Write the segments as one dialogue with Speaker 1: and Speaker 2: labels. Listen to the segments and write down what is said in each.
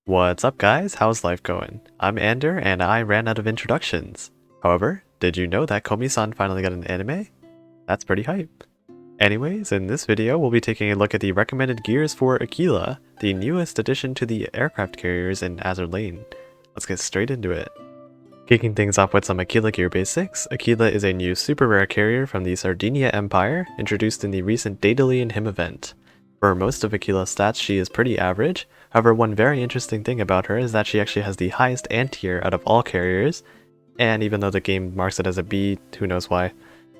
Speaker 1: What's up guys, how's life going? I'm Ander and I ran out of introductions. However, did you know that Komi-san finally got an anime? That's pretty hype. Anyways, in this video we'll be taking a look at the recommended gears for Aquila, the newest addition to the aircraft carriers in Azur Lane. Let's get straight into it. Kicking things off with some Aquila gear basics, Aquila is a new super rare carrier from the Sardinia Empire, introduced in the recent Daedally and Him event. For most of Aquila's stats, she is pretty average. However, one very interesting thing about her is that she actually has the highest anti-air out of all carriers, and even though the game marks it as a B, who knows why.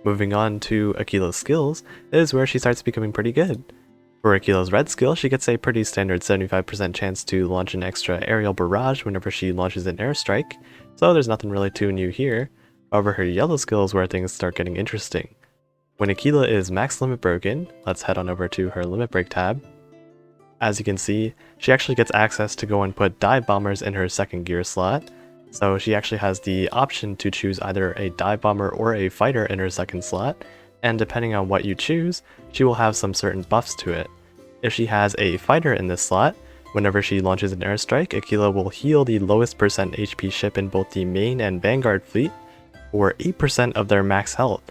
Speaker 1: Moving on to Aquila's skills is where she starts becoming pretty good. For Aquila's red skill, she gets a pretty standard 75% chance to launch an extra aerial barrage whenever she launches an airstrike, so there's nothing really too new here. However, her yellow skill is where things start getting interesting. When Aquila is max limit broken, let's head on over to her limit break tab. As you can see, she actually gets access to go and put dive bombers in her second gear slot, so she actually has the option to choose either a dive bomber or a fighter in her second slot, and depending on what you choose, she will have some certain buffs to it. If she has a fighter in this slot, whenever she launches an airstrike, Aquila will heal the lowest percent HP ship in both the main and vanguard fleet for 8% of their max health.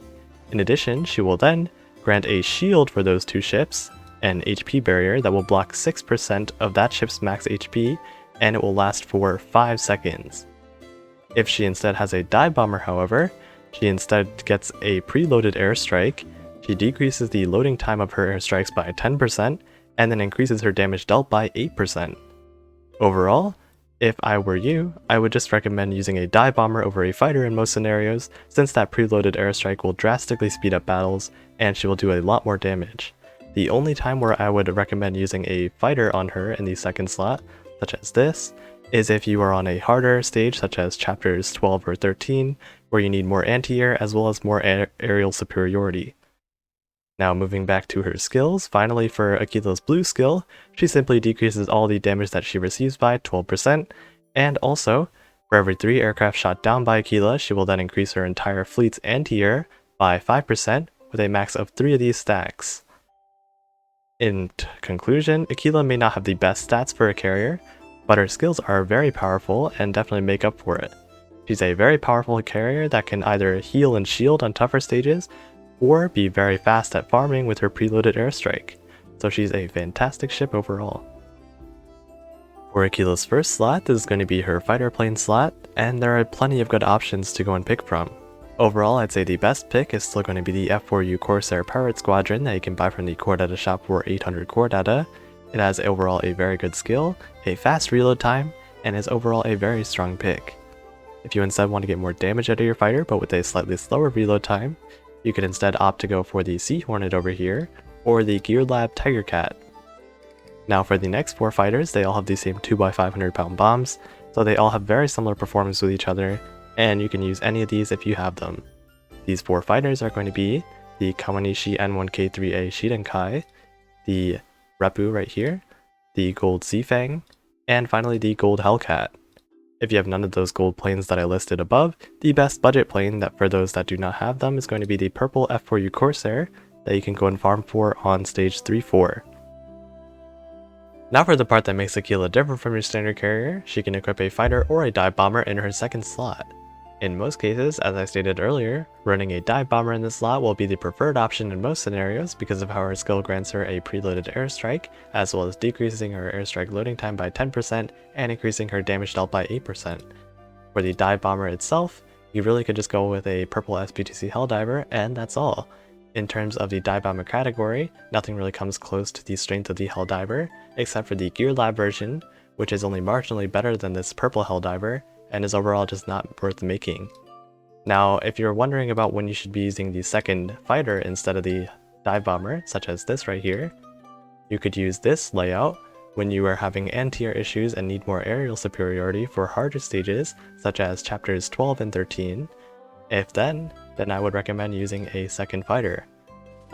Speaker 1: In addition, she will then grant a shield for those two ships, an HP barrier that will block 6% of that ship's max HP, and it will last for 5 seconds. If she instead has a dive bomber, however, she instead gets a preloaded airstrike. She decreases the loading time of her airstrikes by 10%, and then increases her damage dealt by 8%. Overall, if I were you, I would just recommend using a dive bomber over a fighter in most scenarios, since that preloaded airstrike will drastically speed up battles, and she will do a lot more damage. The only time where I would recommend using a fighter on her in the second slot, such as this, is if you are on a harder stage such as chapters 12 or 13, where you need more anti-air as well as more aerial superiority. Now moving back to her skills, finally for Aquila's blue skill, she simply decreases all the damage that she receives by 12%, and also, for every 3 aircraft shot down by Aquila, she will then increase her entire fleet's anti-air by 5% with a max of 3 of these stacks. In conclusion, Aquila may not have the best stats for a carrier, but her skills are very powerful and definitely make up for it. She's a very powerful carrier that can either heal and shield on tougher stages, or be very fast at farming with her preloaded airstrike, so she's a fantastic ship overall. For Aquila's first slot, this is going to be her fighter plane slot, and there are plenty of good options to go and pick from. Overall, I'd say the best pick is still going to be the F4U Corsair Pirate Squadron that you can buy from the core data shop for 800 core data. It has overall a very good skill, a fast reload time, and is overall a very strong pick. If you instead want to get more damage out of your fighter but with a slightly slower reload time, you could instead opt to go for the Sea Hornet over here, or the Gear Lab Tiger Cat. Now for the next 4 fighters, they all have the same 2x500 pound bombs, so they all have very similar performance with each other, and you can use any of these if you have them. These 4 fighters are going to be the Kawanishi N1K3A Shirenkai, the Reppu right here, the Gold Sea Fang, and finally the Gold Hellcat. If you have none of those gold planes that I listed above, the best budget plane that for those that do not have them is going to be the purple F4U Corsair that you can go and farm for on stage 3-4. Now for the part that makes Aquila different from your standard carrier, she can equip a fighter or a dive bomber in her second slot. In most cases, as I stated earlier, running a dive bomber in this slot will be the preferred option in most scenarios because of how her skill grants her a preloaded airstrike, as well as decreasing her airstrike loading time by 10% and increasing her damage dealt by 8%. For the dive bomber itself, you really could just go with a purple SPTC Helldiver, and that's all. In terms of the dive bomber category, nothing really comes close to the strength of the Helldiver, except for the Gear Lab version, which is only marginally better than this purple Helldiver, and is overall just not worth making. Now, if you're wondering about when you should be using the second fighter instead of the dive bomber, such as this right here, you could use this layout when you are having anti-air issues and need more aerial superiority for harder stages, such as chapters 12 and 13. If then I would recommend using a second fighter.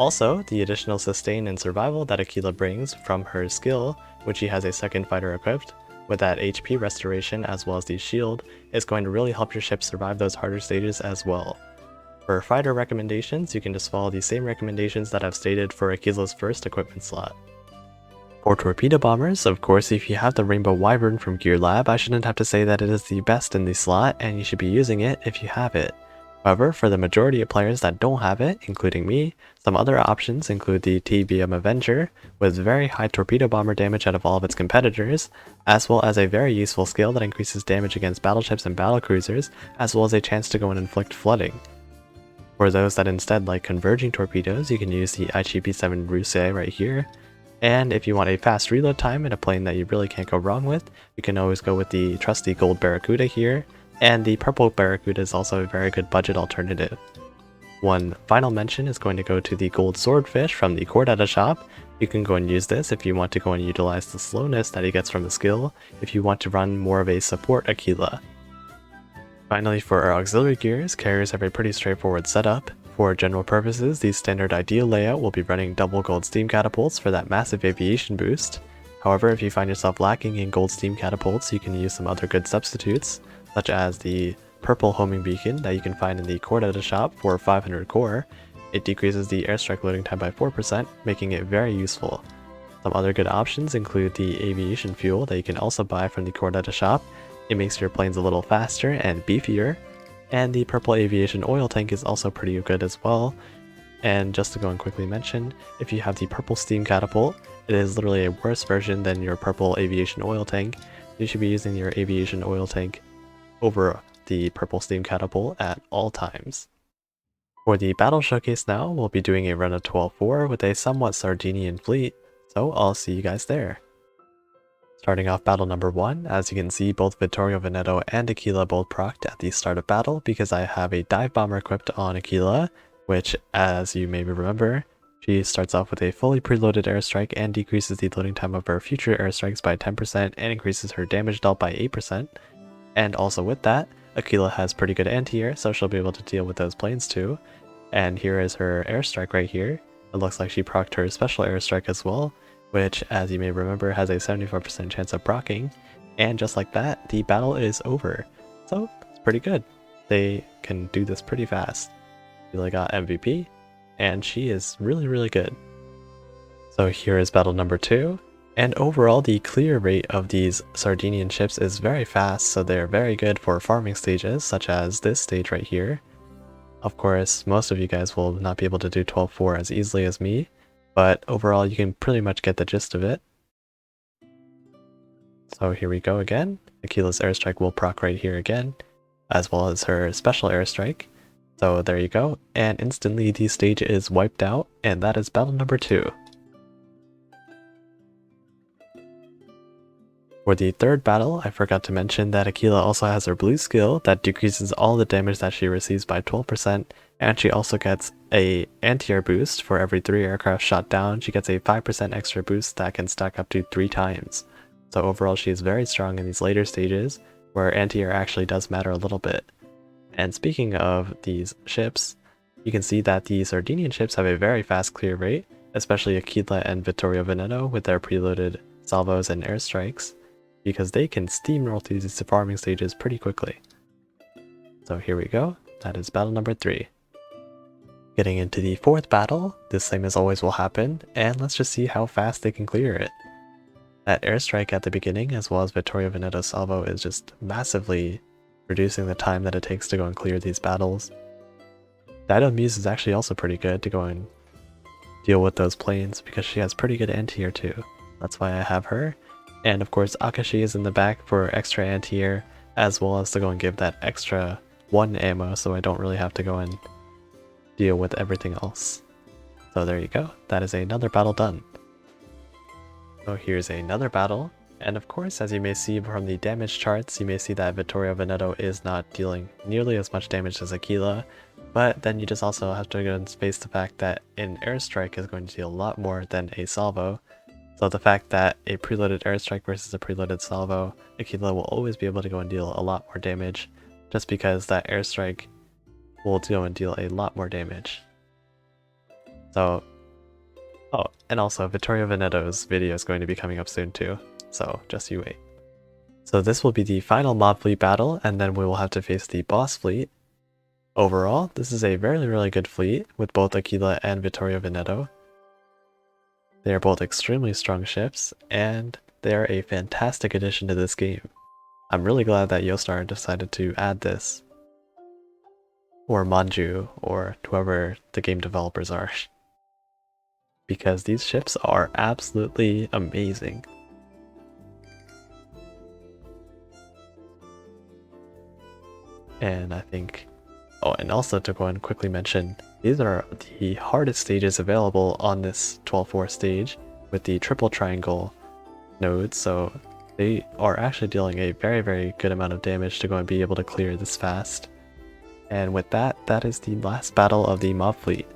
Speaker 1: Also, the additional sustain and survival that Aquila brings from her skill, when she has a second fighter equipped, with that HP restoration as well as the shield, is going to really help your ship survive those harder stages as well. For fighter recommendations, you can just follow the same recommendations that I've stated for Aquila's first equipment slot. For Torpedo Bombers, of course, if you have the Rainbow Wyvern from Gear Lab, I shouldn't have to say that it is the best in the slot, and you should be using it if you have it. However, for the majority of players that don't have it, including me, some other options include the TBM Avenger, with very high Torpedo Bomber damage out of all of its competitors, as well as a very useful skill that increases damage against battleships and battlecruisers, as well as a chance to go and inflict flooding. For those that instead like converging torpedoes, you can use the IGP-7 Rusei right here. And if you want a fast reload time in a plane that you really can't go wrong with, you can always go with the trusty gold Barracuda here, and the purple Barracuda is also a very good budget alternative. One final mention is going to go to the gold Swordfish from the Cordata shop. You can go and use this if you want to go and utilize the slowness that he gets from the skill, if you want to run more of a support Aquila. Finally, for our auxiliary gears, carriers have a pretty straightforward setup. For general purposes, the standard ideal layout will be running double gold steam catapults for that massive aviation boost. However, if you find yourself lacking in gold steam catapults, you can use some other good substitutes, such as the purple homing beacon that you can find in the Cordata shop for 500 core. It decreases the airstrike loading time by 4%, making it very useful. Some other good options include the aviation fuel that you can also buy from the Cordata shop. It makes your planes a little faster and beefier. And the purple aviation oil tank is also pretty good as well. And just to go and quickly mention, if you have the purple steam catapult, it is literally a worse version than your purple aviation oil tank. You should be using your aviation oil tank over the purple steam catapult at all times. For the battle showcase now, we'll be doing a run of 12-4 with a somewhat Sardinian fleet, so I'll see you guys there. Starting off battle number 1, as you can see, both Vittorio Veneto and Aquila both procced at the start of battle because I have a dive bomber equipped on Aquila, which, as you may remember, she starts off with a fully preloaded airstrike and decreases the loading time of her future airstrikes by 10% and increases her damage dealt by 8%. And also with that, Aquila has pretty good anti-air, so she'll be able to deal with those planes too. And here is her airstrike right here. It looks like she procced her special airstrike as well, which, as you may remember, has a 74% chance of proccing, and just like that, the battle is over. So, it's pretty good. They can do this pretty fast. Aquila got MVP, and she is really good. So here is battle number 2, and overall the clear rate of these Sardinian ships is very fast, so they're very good for farming stages, such as this stage right here. Of course, most of you guys will not be able to do 12-4 as easily as me, but overall you can pretty much get the gist of it. So here we go again. Aquila's airstrike will proc right here again, as well as her special airstrike. So there you go, and instantly the stage is wiped out, and that is battle number 2. For the third battle, I forgot to mention that Aquila also has her blue skill that decreases all the damage that she receives by 12%, and she also gets a anti-air boost for every 3 aircraft shot down. She gets a 5% extra boost that can stack up to 3 times. So overall she is very strong in these later stages, where anti-air actually does matter a little bit. And speaking of these ships, you can see that the Sardinian ships have a very fast clear rate, especially Aquila and Vittorio Veneto with their preloaded salvos and airstrikes, because they can steamroll through these farming stages pretty quickly. So here we go, that is battle number 3. Getting into the 4th battle, the same as always will happen, and let's just see how fast they can clear it. That airstrike at the beginning, as well as Vittorio Veneto's salvo, is just massively reducing the time that it takes to go and clear these battles. Dido Muse is actually also pretty good to go and deal with those planes, because she has pretty good anti-air too. That's why I have her. And of course Akashi is in the back for extra anti-air, as well as to go and give that extra 1 ammo, so I don't really have to go and deal with everything else. So there you go, that is another battle done. So here's another battle, and of course, as you may see from the damage charts, you may see that Vittorio Veneto is not dealing nearly as much damage as Aquila, but then you just also have to go and face the fact that an airstrike is going to deal a lot more than a salvo. So the fact that a preloaded airstrike versus a preloaded salvo, Aquila will always be able to go and deal a lot more damage, just because that airstrike will go and deal a lot more damage. So, oh, and also Vittorio Veneto's video is going to be coming up soon too, so just you wait. So this will be the final mob fleet battle, and then we will have to face the boss fleet. Overall, this is a really good fleet with both Aquila and Vittorio Veneto. They are both extremely strong ships, and they are a fantastic addition to this game. I'm really glad that Yostar decided to add this. Or Manju, or whoever the game developers are. Because these ships are absolutely amazing. And I think, oh, and also to go and quickly mention, these are the hardest stages available on this 12-4 stage with the triple triangle nodes, so they are actually dealing a very, very good amount of damage to go and be able to clear this fast. And with that, that is the last battle of the mob fleet.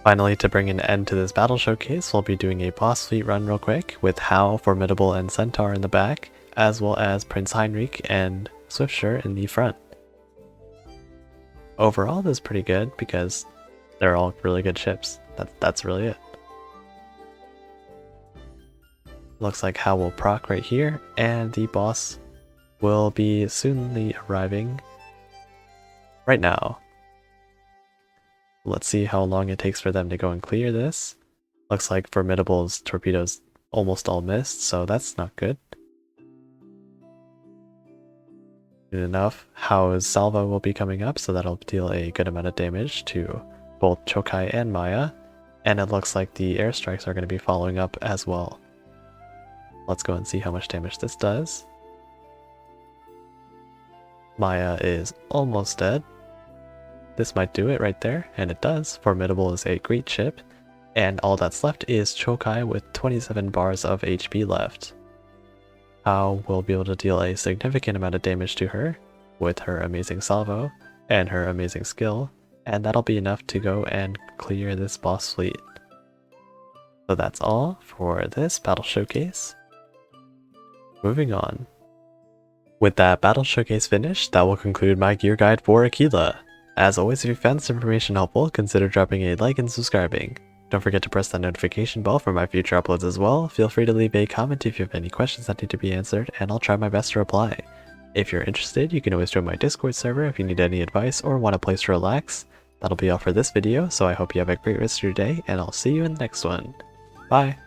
Speaker 1: Finally, to bring an end to this battle showcase, we'll be doing a boss fleet run real quick with Hao, Formidable, and Centaur in the back, as well as Prince Heinrich and Swiftsure in the front. Overall, this is pretty good because they're all really good ships. That's really it. Looks like Hao will proc right here, and the boss will be soonly arriving right now. Let's see how long it takes for them to go and clear this. Looks like Formidable's torpedoes almost all missed, so that's not good. Good enough. Hao's salvo will be coming up, so that'll deal a good amount of damage to both Chokai and Maya, and it looks like the airstrikes are going to be following up as well. Let's go and see how much damage this does. Maya is almost dead. This might do it right there, and it does. Formidable is a great ship, and all that's left is Chokai with 27 bars of HP left. Hao will be able to deal a significant amount of damage to her with her amazing salvo and her amazing skill, and that'll be enough to go and clear this boss fleet. So that's all for this battle showcase. Moving on. With that battle showcase finished, that will conclude my gear guide for Aquila. As always, if you found this information helpful, consider dropping a like and subscribing. Don't forget to press that notification bell for my future uploads as well. Feel free to leave a comment if you have any questions that need to be answered, and I'll try my best to reply. If you're interested, you can always join my Discord server if you need any advice or want a place to relax. That'll be all for this video, so I hope you have a great rest of your day, and I'll see you in the next one. Bye!